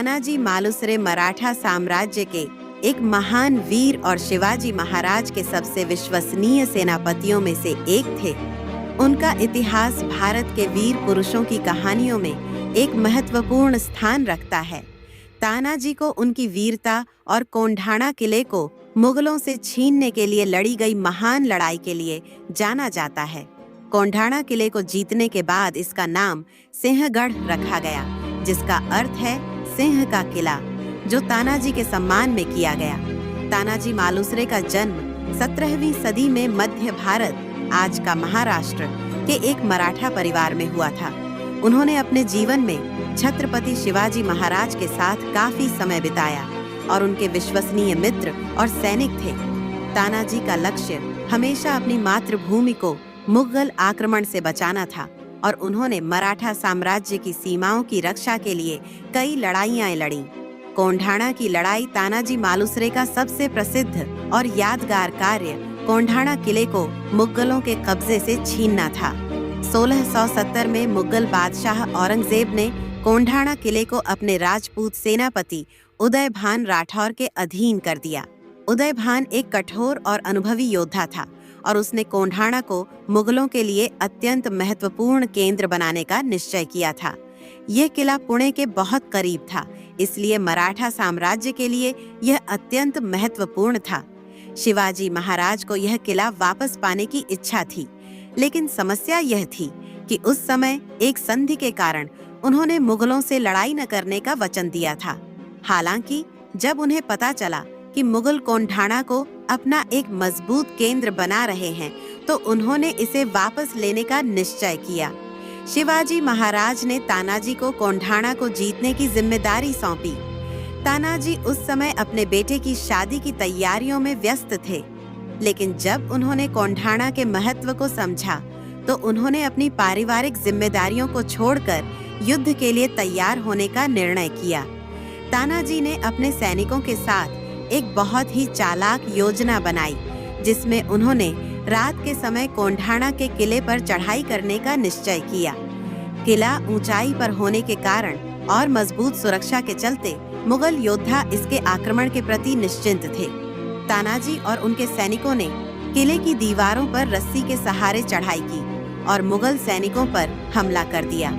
तानाजी मालुसरे मराठा साम्राज्य के एक महान वीर और शिवाजी महाराज के सबसे विश्वसनीय सेनापतियों में से एक थे। उनका इतिहास भारत के वीर पुरुषों की कहानियों में एक महत्वपूर्ण स्थान रखता है। तानाजी को उनकी वीरता और कोंढाणा किले को मुगलों से छीनने के लिए लड़ी गई महान लड़ाई के लिए जाना जाता है। कोंढाणा किले को जीतने के बाद इसका नाम सिंहगढ़ रखा गया, जिसका अर्थ है सिंह का किला, जो तानाजी के सम्मान में किया गया। तानाजी मालुसरे का जन्म 17वीं सदी में मध्य भारत, आज का महाराष्ट्र, के एक मराठा परिवार में हुआ था। उन्होंने अपने जीवन में छत्रपति शिवाजी महाराज के साथ काफी समय बिताया और उनके विश्वसनीय मित्र और सैनिक थे। तानाजी का लक्ष्य हमेशा अपनी मातृभूमि को मुगल आक्रमण से बचाना था और उन्होंने मराठा साम्राज्य की सीमाओं की रक्षा के लिए कई लड़ाइयां लड़ी। कोंढाणा की लड़ाई तानाजी मालुसरे का सबसे प्रसिद्ध और यादगार कार्य कोंढाणा किले को मुगलों के कब्जे से छीनना था। 1670 में मुगल बादशाह औरंगजेब ने कोंढाणा किले को अपने राजपूत सेनापति उदयभान राठौर के अधीन कर दिया। उदयभान एक कठोर और अनुभवी योद्धा था और उसने कोंढाणा को मुगलों के लिए अत्यंत महत्वपूर्ण केंद्र बनाने का निश्चय किया था। यह किला पुणे के बहुत करीब था, इसलिए मराठा साम्राज्य के लिए यह अत्यंत महत्वपूर्ण था। शिवाजी महाराज को यह किला वापस पाने की इच्छा थी, लेकिन समस्या यह थी कि उस समय एक संधि के कारण उन्होंने मुगलों से लड़ाई न करने का वचन दिया था। हालांकि जब उन्हें पता चला कि मुगल कोंढाणा को अपना एक मजबूत केंद्र बना रहे हैं, तो उन्होंने इसे वापस लेने का निश्चय किया। शिवाजी महाराज ने तानाजी को कोंढाणा को जीतने की जिम्मेदारी सौंपी। तानाजी उस समय अपने बेटे की शादी की तैयारियों में व्यस्त थे, लेकिन जब उन्होंने कोंढाणा के महत्व को समझा, तो उन्होंने अपनी पारिवारिक जिम्मेदारियों को छोड़कर युद्ध के लिए तैयार होने का निर्णय किया। तानाजी ने अपने सैनिकों के साथ एक बहुत ही चालाक योजना बनाई, जिसमें उन्होंने रात के समय कोंढाणा के किले पर चढ़ाई करने का निश्चय किया। किला ऊंचाई पर होने के कारण और मजबूत सुरक्षा के चलते मुगल योद्धा इसके आक्रमण के प्रति निश्चिंत थे। तानाजी और उनके सैनिकों ने किले की दीवारों पर रस्सी के सहारे चढ़ाई की और मुगल सैनिकों पर हमला कर दिया।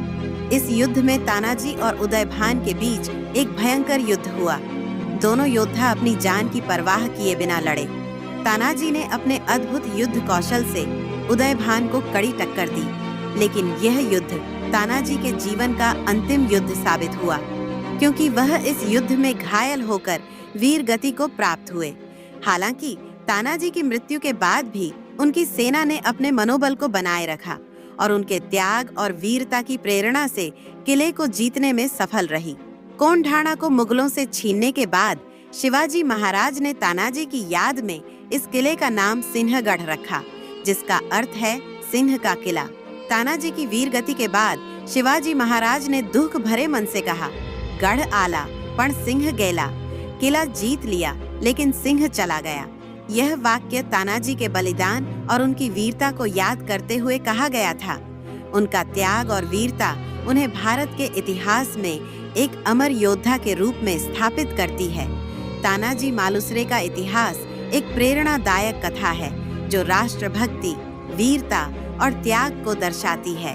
इस युद्ध में तानाजी और उदयभान के बीच एक भयंकर युद्ध हुआ। दोनों योद्धा अपनी जान की परवाह किए बिना लड़े। तानाजी ने अपने अद्भुत युद्ध कौशल से उदयभान को कड़ी टक्कर दी, लेकिन यह युद्ध तानाजी के जीवन का अंतिम युद्ध साबित हुआ, क्योंकि वह इस युद्ध में घायल होकर वीर गति को प्राप्त हुए। हालांकि तानाजी की मृत्यु के बाद भी उनकी सेना ने अपने मनोबल को बनाए रखा और उनके त्याग और वीरता की प्रेरणा से किले को जीतने में सफल रही। कोंढाणा को मुगलों से छीनने के बाद शिवाजी महाराज ने तानाजी की याद में इस किले का नाम सिंहगढ़ रखा, जिसका अर्थ है सिंह का किला। तानाजी की वीर गति के बाद शिवाजी महाराज ने दुख भरे मन से कहा, गढ़ आला पण सिंह गेला। किला जीत लिया, लेकिन सिंह चला गया। यह वाक्य तानाजी के बलिदान और उनकी वीरता को याद करते हुए कहा गया था। उनका त्याग और वीरता उन्हें भारत के इतिहास में एक अमर योद्धा के रूप में स्थापित करती है। तानाजी मालुसरे का इतिहास एक प्रेरणादायक कथा है, जो राष्ट्रभक्ति, वीरता और त्याग को दर्शाती है।